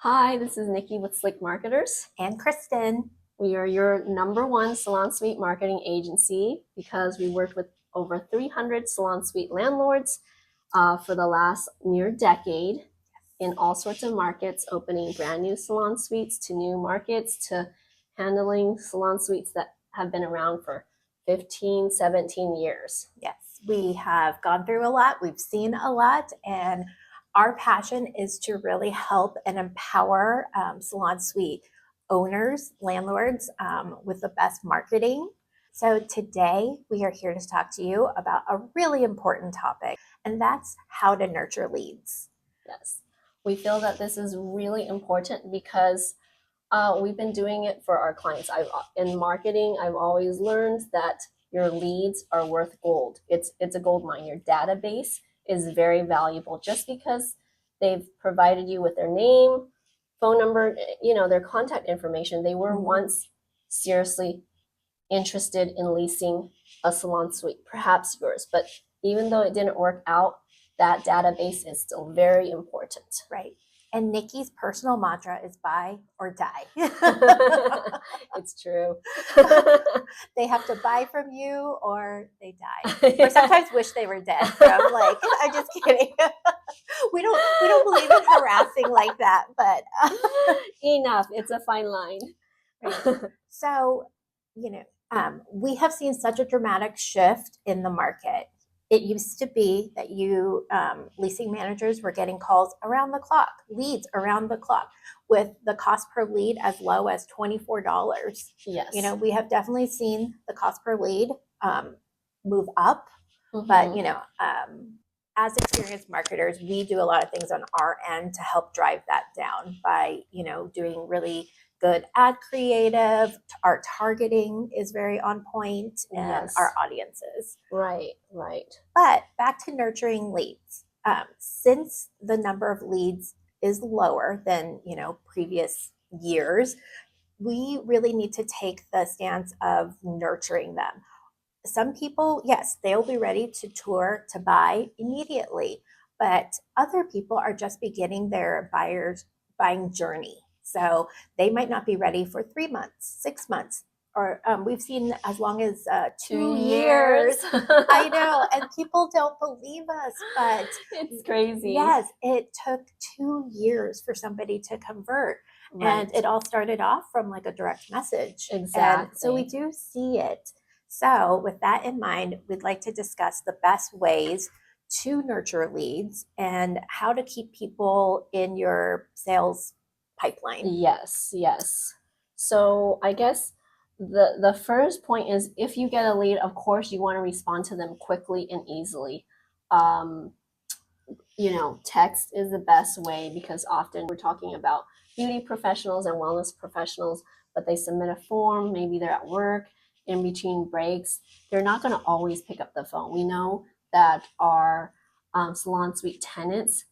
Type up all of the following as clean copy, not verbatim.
Hi, this is Nikki with Slick Marketers. And Kristen. We are your number one salon suite marketing agency because we worked with over 300 salon suite landlords for the last near decade in all sorts of markets, opening brand new salon suites to new markets to handling salon suites that have been around for 15, 17 years. Yes, we have gone through a lot. We've seen a lot. And our passion is to really help and empower salon suite owners, landlords with the best marketing. So today we are here to talk to you about a really important topic, and that's how to nurture leads. Yes, we feel that this is really important because we've been doing it for our clients. In marketing, I've always learned that your leads are worth gold. It's a gold mine. Your database is very valuable just because they've provided you with their name, phone number, their contact information. They were once seriously interested in leasing a salon suite, perhaps yours. But even though it didn't work out, that database is still very important. Right. And Nikki's personal mantra is buy or die. It's true. They have to buy from you or they die. Or sometimes wish they were dead. So I'm like, I'm just kidding. We don't believe in harassing like that, but enough. It's a fine line. Right. So, we have seen such a dramatic shift in the market. It used to be that leasing managers were getting calls around the clock, leads around the clock, with the cost per lead as low as $24. Yes. We have definitely seen the cost per lead move up, but as experienced marketers, we do a lot of things on our end to help drive that down by, doing really good ad creative. Our targeting is very on point, and Yes. our audiences. Right. But back to nurturing leads. Since the number of leads is lower than, previous years, we really need to take the stance of nurturing them. Some people, yes, they'll be ready to tour, to buy immediately, but other people are just beginning their buying journey. So they might not be ready for 3 months, 6 months, or we've seen as long as 2 years. I know, and people don't believe us, but it's crazy. Yes, it took 2 years for somebody to convert. Right. And it all started off from like a direct message. Exactly. And so we do see it. So with that in mind, we'd like to discuss the best ways to nurture leads and how to keep people in your sales pipeline. Yes. So I guess the first point is, if you get a lead, of course you want to respond to them quickly and easily. Text is the best way because often we're talking about beauty professionals and wellness professionals, but they submit a form, maybe they're at work, in between breaks, they're not going to always pick up the phone. We know that our salon suite tenants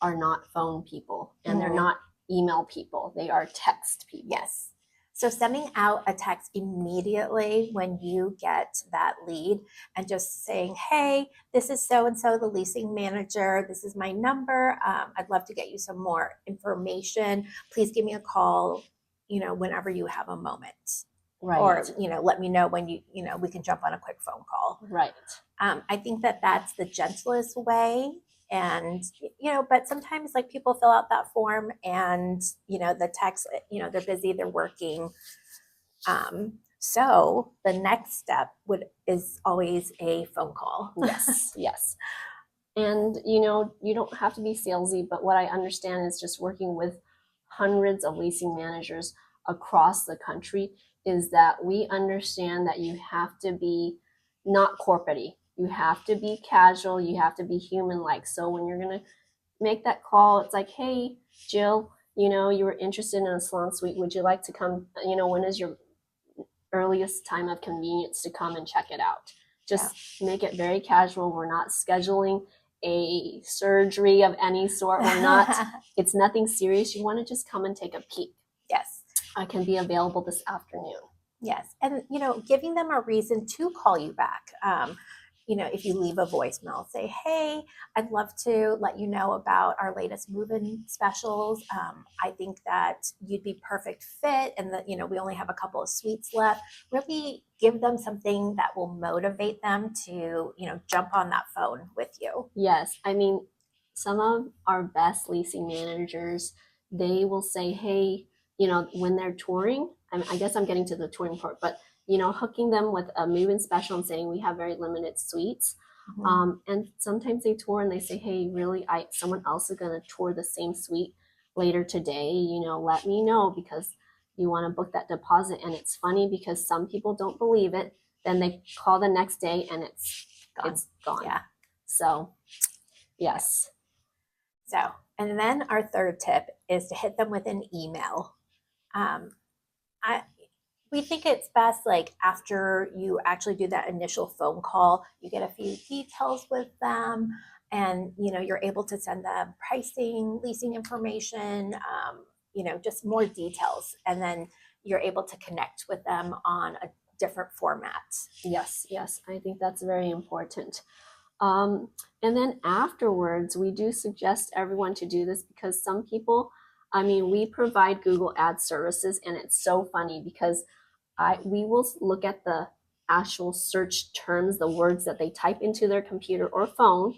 are not phone people, and they're not email people. They are text people. Yes. So sending out a text immediately when you get that lead and just saying, hey, this is so-and-so, the leasing manager. This is my number. I'd love to get you some more information. Please give me a call, whenever you have a moment. Right. Or, let me know when we can jump on a quick phone call. Right. I think that that's the gentlest way. And, but sometimes like people fill out that form and, the text, they're busy, they're working. So the next step is always a phone call. Yes. And, you don't have to be salesy, but what I understand is just working with hundreds of leasing managers across the country is that we understand that you have to be not corporate-y. You have to be casual. You have to be human-like. So when you're going to make that call, it's like, hey, Jill, you were interested in a salon suite. Would you like to come? When is your earliest time of convenience to come and check it out? Just make it very casual. We're not scheduling a surgery of any sort. We're not, it's nothing serious. You want to just come and take a peek. Yes. I can be available this afternoon. Yes. And, giving them a reason to call you back. if you leave a voicemail, say, hey, I'd love to let you know about our latest move-in specials. I think that you'd be perfect fit, and that we only have a couple of suites left. Really give them something that will motivate them to jump on that phone with you. Yes, I mean, some of our best leasing managers, they will say, hey, when they're touring, I guess I'm getting to the touring part, but hooking them with a move-in special and saying we have very limited suites. And sometimes they tour and they say, hey, really, someone else is going to tour the same suite later today. Let me know because you want to book that deposit. And it's funny because some people don't believe it. Then they call the next day and it's gone. Yeah. So, yes. So, and then our third tip is to hit them with an email. Um, I we think it's best like after you actually do that initial phone call, you get a few details with them, and you're able to send them pricing, leasing information, just more details, and then you're able to connect with them on a different format. Yes, yes. I think that's very important. Um, and then afterwards, we do suggest everyone to do this because some people, we provide Google Ads services, and it's so funny because we will look at the actual search terms, the words that they type into their computer or phone,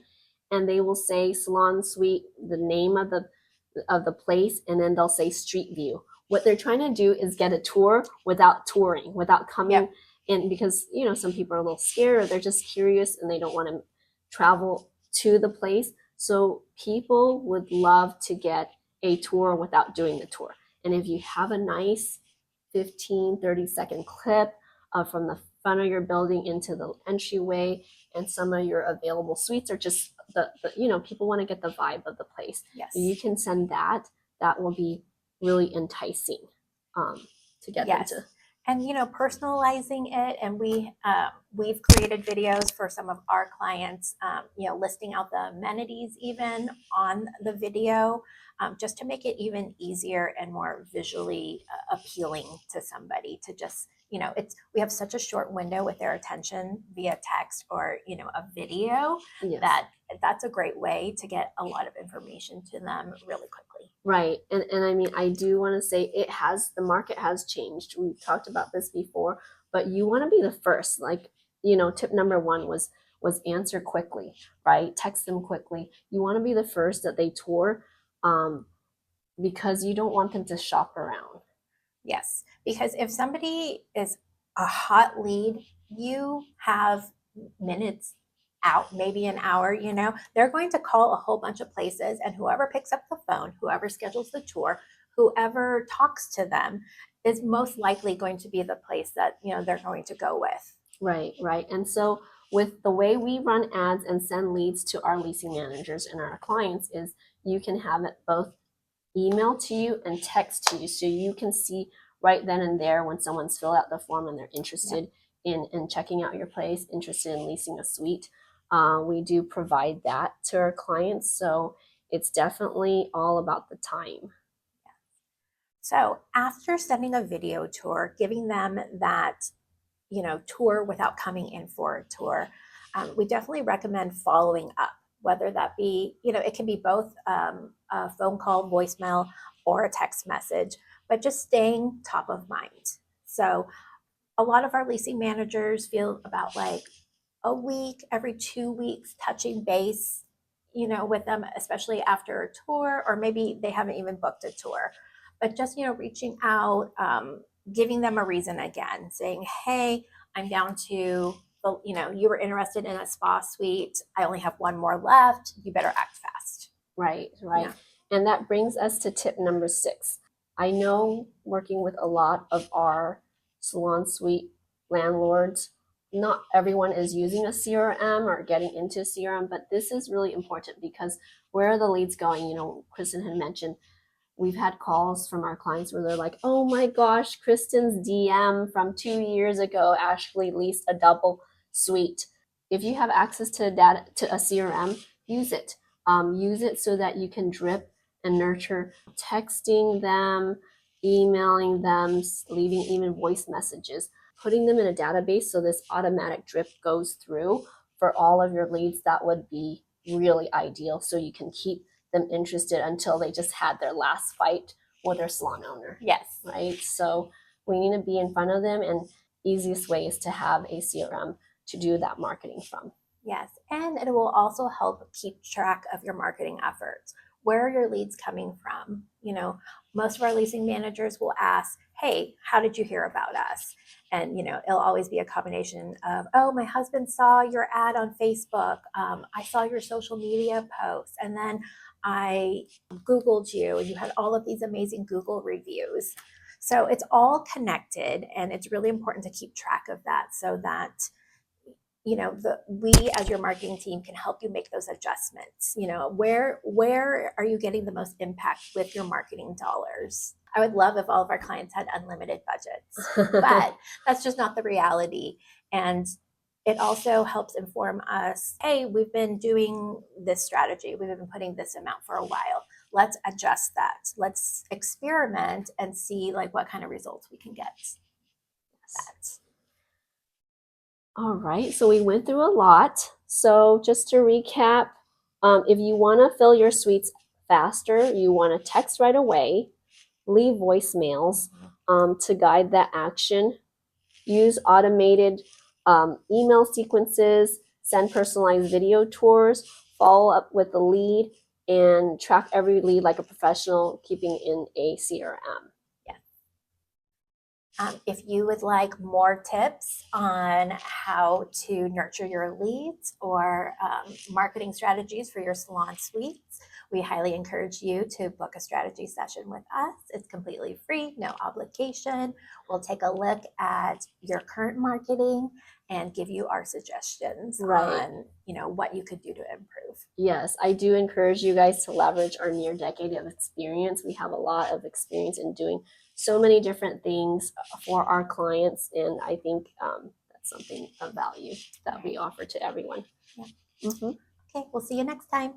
and they will say salon suite, the name of the place, and then they'll say street view. What they're trying to do is get a tour without touring, without coming Yep. in, because some people are a little scared or they're just curious and they don't want to travel to the place. So people would love to get a tour without doing the tour. And if you have a nice 15-30 second clip from the front of your building into the entryway, and some of your available suites are just people want to get the vibe of the place. Yes. You can send that. That will be really enticing to get Yes. them to. And personalizing it, and we've created videos for some of our clients, listing out the amenities even on the video, just to make it even easier and more visually appealing to somebody to just we have such a short window with their attention via text or a video. Yes. That's a great way to get a lot of information to them really quickly. Right. And I do want to say the market has changed. We've talked about this before, but you want to be the first. Like, tip number one was answer quickly, right? Text them quickly. You want to be the first that they tour, because you don't want them to shop around. Yes, because if somebody is a hot lead, you have minutes out, maybe an hour, they're going to call a whole bunch of places, and whoever picks up the phone, whoever schedules the tour, whoever talks to them is most likely going to be the place that, they're going to go with. Right, right. And so with the way we run ads and send leads to our leasing managers and our clients is you can have it both email to you and text to you, so you can see right then and there when someone's filled out the form and they're interested in checking out your place, interested in leasing a suite. We do provide that to our clients, so it's definitely all about the time. So after sending a video tour, giving them that tour without coming in for a tour, we definitely recommend following up, whether that be, it can be both a phone call, voicemail, or a text message, but just staying top of mind. So a lot of our leasing managers feel about like a week, every 2 weeks, touching base, with them, especially after a tour, or maybe they haven't even booked a tour, but just, reaching out, giving them a reason again, saying, hey, I'm down to, you were interested in a spa suite. I only have one more left. You better act fast. Right, right. Yeah. And that brings us to tip number 6. I know working with a lot of our salon suite landlords, not everyone is using a CRM or getting into CRM, but this is really important because where are the leads going? Kristen had mentioned we've had calls from our clients where they're like, oh my gosh, Kristen's DM from 2 years ago actually leased a double suite. If you have access to data to a CRM, use it. Use it so that you can drip and nurture, texting them, emailing them, leaving even voice messages, putting them in a database so this automatic drip goes through for all of your leads, that would be really ideal, so you can keep them interested until they just had their last fight with their salon owner. Yes. Right? So we need to be in front of them, and easiest way is to have a CRM to do that marketing from. Yes, and it will also help keep track of your marketing efforts. Where are your leads coming from? You know, most of our leasing managers will ask, hey, how did you hear about us? And, you know, it'll always be a combination of, oh, my husband saw your ad on Facebook. I saw your social media posts. And then I Googled you and you had all of these amazing Google reviews. So it's all connected, and it's really important to keep track of that so that you know we as your marketing team can help you make those adjustments. You know, where are you getting the most impact with your marketing dollars? I would love if all of our clients had unlimited budgets, but that's just not the reality. And it also helps inform us, hey, we've been doing this strategy, we've been putting this amount for a while, let's adjust that, let's experiment and see like what kind of results we can get. That All right, so we went through a lot. So just to recap, if you want to fill your suites faster, you want to text right away, leave voicemails to guide that action, use automated email sequences, send personalized video tours, follow up with the lead, and track every lead like a professional, keeping in a CRM. If you would like more tips on how to nurture your leads or marketing strategies for your salon suites, we highly encourage you to book a strategy session with us. It's completely free, no obligation. We'll take a look at your current marketing and give you our suggestions on, you know, what you could do to improve. Yes, I do encourage you guys to leverage our near decade of experience. We have a lot of experience in doing so many different things for our clients, and I think that's something of value that we offer to everyone. Yeah. Okay, we'll see you next time.